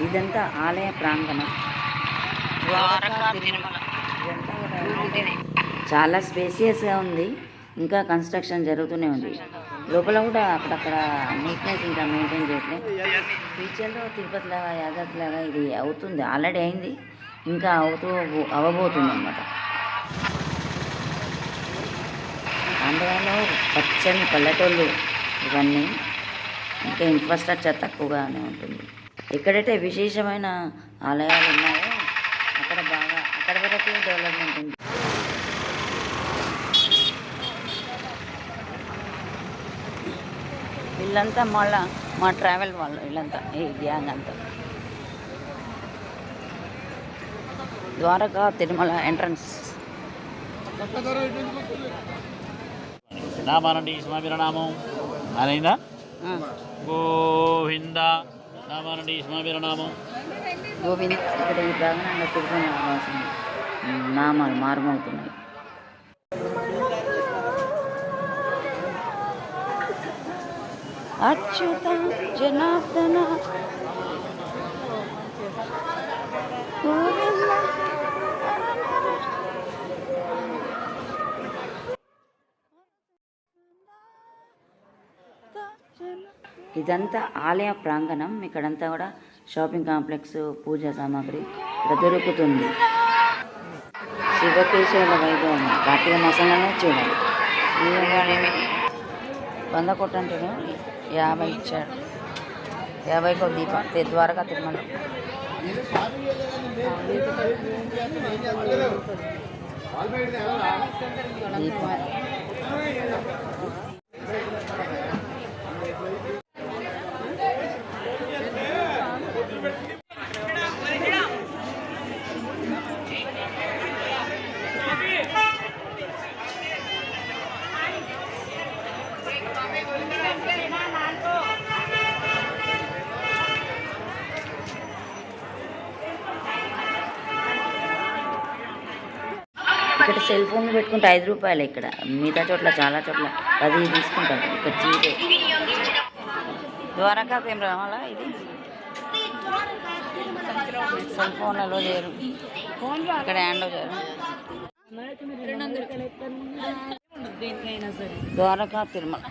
ఇదంతా ఆలయ ప్రాంగణం. చాలా స్పేసియస్గా ఉంది. ఇంకా కన్స్ట్రక్షన్ జరుగుతూనే ఉంది. లోపల కూడా అక్కడక్కడ నీట్నెస్ ఇంకా మెయింటైన్ చేయట్లేదు. ఫ్యూచర్లో తిరుపతి లాగా యాదాద్రి లాగా ఇది అవుతుంది, ఆల్రెడీ అయింది, ఇంకా అవ్వబోతుంది అన్నమాట. ఆంధ్రాలో పచ్చని పల్లెటూళ్ళు ఇవన్నీ, ఇంకా ఇన్ఫ్రాస్ట్రక్చర్ తక్కువగానే ఉంటుంది. ఎక్కడైతే విశేషమైన ఆలయాలు ఉన్నాయో అక్కడ వరకే డెవలప్మెంట్ ఉంది. వీళ్ళంతా మా ట్రావెల్ వాళ్ళు, వీళ్ళంతా ఈ గ్యాంగ్ అంతా. ద్వారకా తిరుమల ఎంట్రన్స్. నామానండి స్వామి నామం అయిందా? గోవింద నామానండి స్వామి నామం గోవింద్. ఇక్కడ ఈ ప్రాంగణంలో తిరుమల నామాలు మారుమవుతున్నాయి. అచ్యుత జనార్దన గోవింద. ఇదంతా ఆలయ ప్రాంగణం. ఇక్కడంతా కూడా షాపింగ్ కాంప్లెక్స్, పూజా సామాగ్రి ఇక్కడ దొరుకుతుంది. శివకేశవుల వైభవం కార్తీక మాసంలోనే చూడాలి. 100 కొట్టంటేనే 50 ఇచ్చాడు. 50కి ఒక దీపం. ద్వారకా తిరుమల దీపం. ఇక్కడ సెల్ ఫోన్లు పెట్టుకుంటే 5 రూపాయలు. ఇక్కడ మిగతా చోట్ల చాలా చోట్ల 10 తీసుకుంటారు. ఇక్కడ చీపే. ద్వారకా తిరుమల ఇది సెల్ ఫోన్లలో చేయరు, ఇక్కడ హ్యాండ్ చేయరు. ద్వారకా తిరుమల